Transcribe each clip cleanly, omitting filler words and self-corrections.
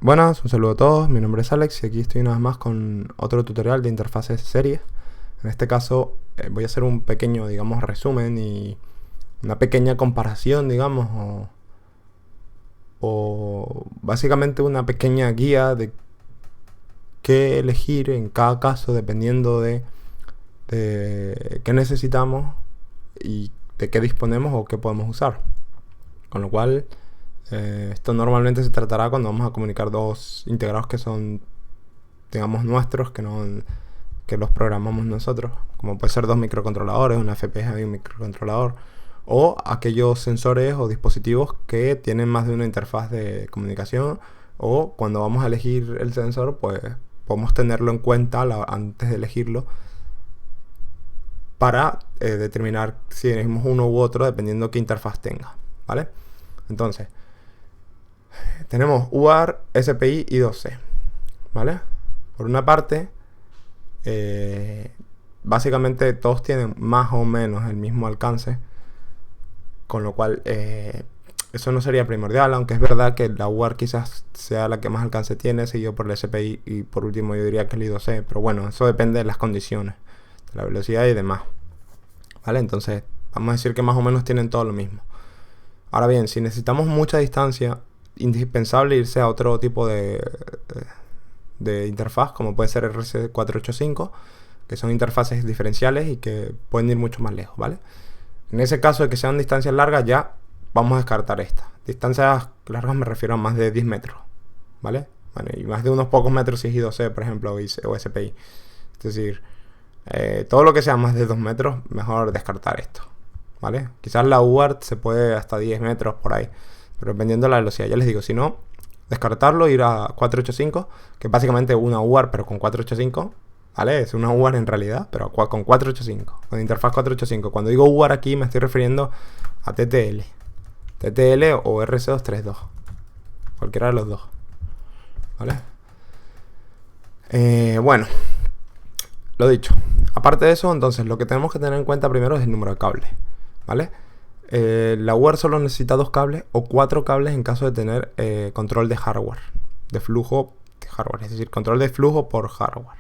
Buenas, un saludo a todos, mi nombre es Alex y aquí estoy una vez más con otro tutorial de interfaces series. En este caso voy a hacer un pequeño, digamos, resumen y una pequeña comparación, digamos, o básicamente una pequeña guía de qué elegir en cada caso dependiendo de qué necesitamos y de qué disponemos o qué podemos usar. Con lo cual, esto normalmente se tratará cuando vamos a comunicar dos integrados que son, digamos, nuestros, que los programamos nosotros, como puede ser dos microcontroladores, una FPGA y un microcontrolador, o aquellos sensores o dispositivos que tienen más de una interfaz de comunicación, o cuando vamos a elegir el sensor, pues podemos tenerlo en cuenta antes de elegirlo para determinar si elegimos uno u otro dependiendo qué interfaz tenga, ¿vale? Entonces, tenemos UART, SPI y I2C, ¿vale? Por una parte, básicamente todos tienen más o menos el mismo alcance, con lo cual eso no sería primordial, aunque es verdad que la UART quizás sea la que más alcance tiene, seguido por el SPI y por último yo diría que el I2C, pero bueno, eso depende de las condiciones, de la velocidad y demás, ¿vale? Entonces vamos a decir que más o menos tienen todo lo mismo. Ahora bien, si necesitamos mucha distancia, indispensable irse a otro tipo de interfaz, como puede ser RC485, que son interfaces diferenciales y que pueden ir mucho más lejos, ¿vale? En ese caso de que sean distancias largas, ya vamos a descartar esta. Distancias largas me refiero a más de 10 metros, ¿vale? Bueno, y más de unos pocos metros si es I2C, por ejemplo, o SPI. Es decir, todo lo que sea más de 2 metros, mejor descartar esto, ¿vale? Quizás la UART se puede hasta 10 metros por ahí, pero dependiendo de la velocidad. Ya les digo, si no, descartarlo, ir a 485, que es básicamente una UART, pero con 485, ¿vale? Es una UART en realidad, pero con 485, con interfaz 485. Cuando digo UART aquí me estoy refiriendo a TTL o RC232, cualquiera de los dos, ¿vale? Bueno, lo dicho. Aparte de eso, entonces, lo que tenemos que tener en cuenta primero es el número de cables, ¿vale? La UART solo necesita 2 cables o 4 cables en caso de tener control de hardware, de flujo de hardware, es decir, control de flujo por hardware,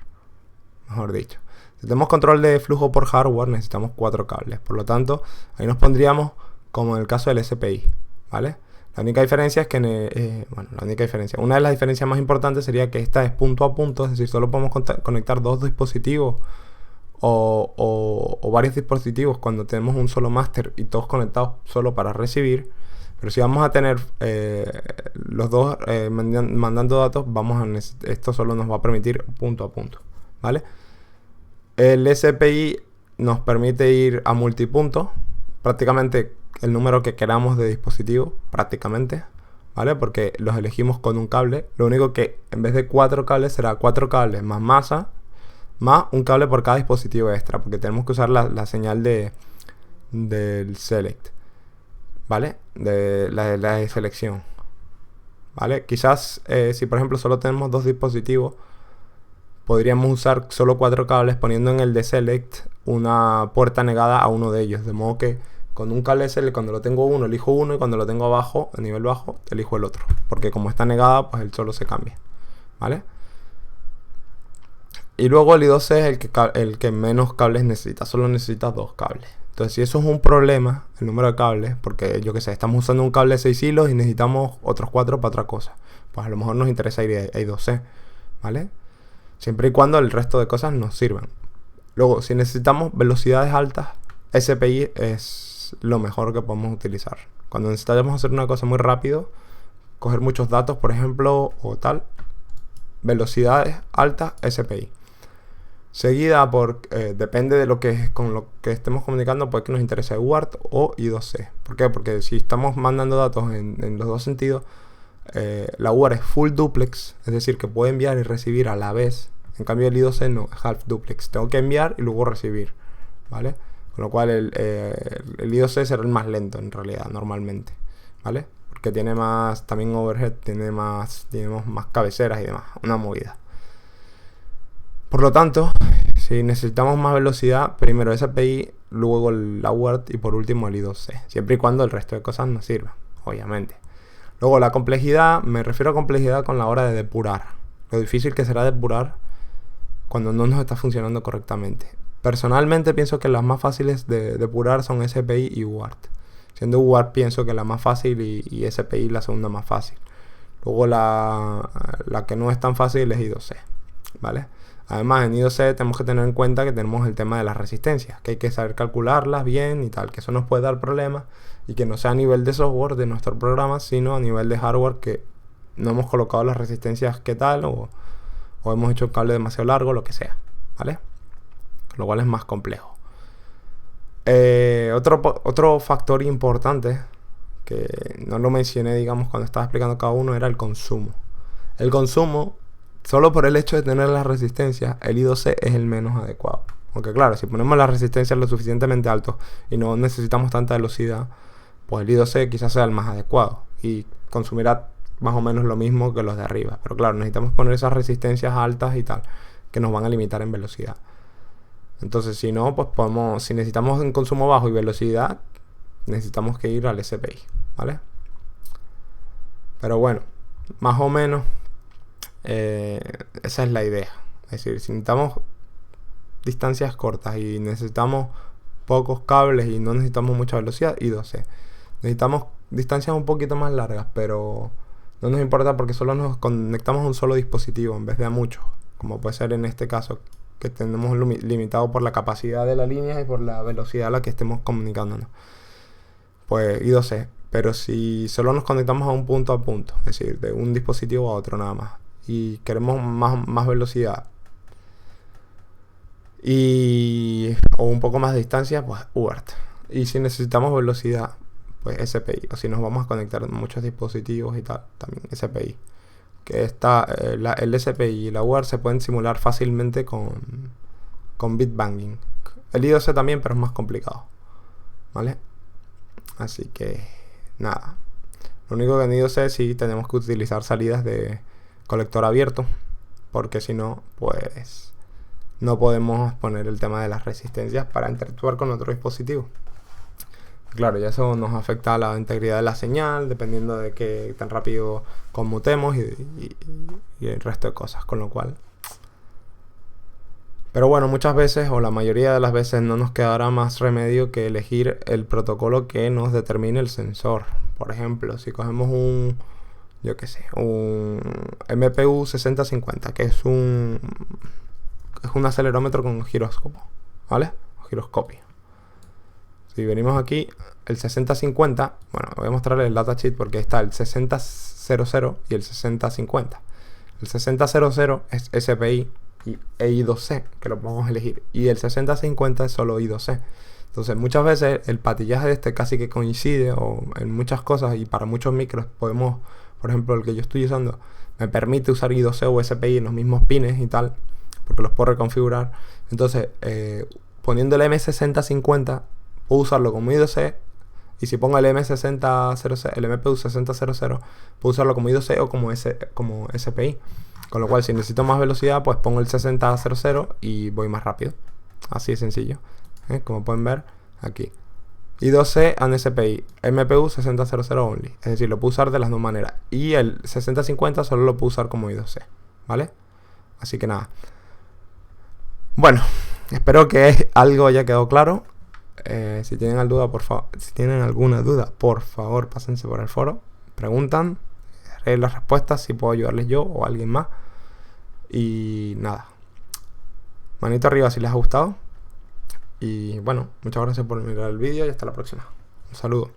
mejor dicho. Si tenemos control de flujo por hardware, necesitamos 4 cables. Por lo tanto, ahí nos pondríamos como en el caso del SPI, ¿vale? La única diferencia es que, una de las diferencias más importantes sería que esta es punto a punto, es decir, solo podemos conectar dos dispositivos o varios dispositivos cuando tenemos un solo máster y todos conectados solo para recibir. Pero si vamos a tener los dos mandando datos, esto solo nos va a permitir punto a punto, ¿vale? El SPI nos permite ir a multipunto, prácticamente el número que queramos de dispositivo, prácticamente, ¿vale? Porque los elegimos con un cable. Lo único que en vez de 4 cables será 4 cables más masa, más un cable por cada dispositivo extra, porque tenemos que usar la señal del select, ¿vale? De la de selección, ¿vale? Quizás si por ejemplo solo tenemos 2 dispositivos, podríamos usar solo 4 cables poniendo en el de select una puerta negada a uno de ellos, de modo que con un cable select, cuando lo tengo uno, elijo uno, y cuando lo tengo abajo, a nivel bajo, elijo el otro, porque como está negada, pues él solo se cambia, ¿vale? Y luego el I2C es el que menos cables necesita, solo necesita 2 cables. Entonces, si eso es un problema, el número de cables, porque yo que sé, estamos usando un cable de 6 hilos y necesitamos otros 4 para otra cosa, pues a lo mejor nos interesa ir a I2C, ¿vale? Siempre y cuando el resto de cosas nos sirvan. Luego, si necesitamos velocidades altas, SPI es lo mejor que podemos utilizar. Cuando necesitamos hacer una cosa muy rápido, coger muchos datos, por ejemplo, o tal, velocidades altas, SPI. Seguida por, depende de con lo que estemos comunicando, puede que nos interese UART o I2C. ¿Por qué? Porque si estamos mandando datos en los dos sentidos, la UART es full duplex, es decir, que puede enviar y recibir a la vez. En cambio el I2C no, es half duplex. Tengo que enviar y luego recibir, ¿vale? Con lo cual el I2C será el más lento en realidad, normalmente, ¿vale? Porque tiene más, también overhead, tenemos más cabeceras y demás, una movida. Por lo tanto, si necesitamos más velocidad, primero SPI, luego la UART y por último el I2C, siempre y cuando el resto de cosas nos sirvan, obviamente. Luego la complejidad, me refiero a complejidad con la hora de depurar. Lo difícil que será depurar cuando no nos está funcionando correctamente. Personalmente pienso que las más fáciles de depurar son SPI y UART. Siendo UART pienso que la más fácil y SPI la segunda más fácil. Luego la que no es tan fácil es I2C, ¿vale? Además en I2C tenemos que tener en cuenta que tenemos el tema de las resistencias, que hay que saber calcularlas bien y tal, que eso nos puede dar problemas y que no sea a nivel de software de nuestro programa, sino a nivel de hardware, que no hemos colocado las resistencias que tal o hemos hecho un cable demasiado largo, lo que sea, ¿vale? Lo cual es más complejo. Otro factor importante que no lo mencioné, digamos, cuando estaba explicando cada uno, era el consumo. El consumo, solo por el hecho de tener las resistencias, el I2C es el menos adecuado. Aunque claro, si ponemos las resistencias lo suficientemente altos y no necesitamos tanta velocidad, pues el I2C quizás sea el más adecuado y consumirá más o menos lo mismo que los de arriba. Pero claro, necesitamos poner esas resistencias altas y tal, que nos van a limitar en velocidad. Entonces, si no, pues si necesitamos un consumo bajo y velocidad, necesitamos que ir al SPI, ¿vale? Pero bueno, más o menos esa es la idea. Es decir, si necesitamos distancias cortas y necesitamos pocos cables y no necesitamos mucha velocidad, I2C. Necesitamos distancias un poquito más largas, pero no nos importa porque solo nos conectamos a un solo dispositivo en vez de a muchos, como puede ser en este caso, que tenemos limitado por la capacidad de la línea y por la velocidad a la que estemos comunicándonos. Pues I2C. Pero si solo nos conectamos a punto, es decir, de un dispositivo a otro nada más, y queremos más velocidad o un poco más de distancia, pues UART. Y si necesitamos velocidad, pues SPI. O si nos vamos a conectar a muchos dispositivos y tal, también SPI. Que el SPI y la UART se pueden simular fácilmente con bitbanging. El I2C también, pero es más complicado, ¿vale? Así que nada. Lo único que en I2C sí tenemos que utilizar salidas de colector abierto, porque si no, pues no podemos poner el tema de las resistencias para interactuar con otro dispositivo. Claro, ya eso nos afecta a la integridad de la señal, dependiendo de qué tan rápido conmutemos y el resto de cosas, con lo cual... Pero bueno, muchas veces o la mayoría de las veces no nos quedará más remedio que elegir el protocolo que nos determine el sensor. Por ejemplo, si cogemos un MPU 6050, que es un acelerómetro con giróscopo, ¿vale? O giroscopio. Si venimos aquí, el 6050, bueno, voy a mostrarles el datasheet porque está el 6000 y el 6050. El 6000 es SPI y I2C, que lo podemos elegir, y el 6050 es solo I2C. Entonces muchas veces el patillaje de este casi que coincide o en muchas cosas, y para muchos micros podemos, por ejemplo el que yo estoy usando me permite usar I2C o SPI en los mismos pines y tal, porque los puedo reconfigurar. Entonces poniendo el M6050 puedo usarlo como I2C, y si pongo el M6000, el MPU 6000, puedo usarlo como I2C o como SPI. Con lo cual, si necesito más velocidad, pues pongo el 6000 y voy más rápido. Así de sencillo. Como pueden ver aquí. I2C and SPI. MPU 6000 only. Es decir, lo puedo usar de las dos maneras. Y el 6050 solo lo puedo usar como I2C. ¿Vale? Así que nada. Bueno, espero que algo haya quedado claro. Si tienen alguna duda, por favor, pásense por el foro. Preguntan. Haré las respuestas si puedo ayudarles yo o alguien más. Y nada, manito arriba si les ha gustado. Y bueno, muchas gracias por mirar el vídeo y hasta la próxima. Un saludo.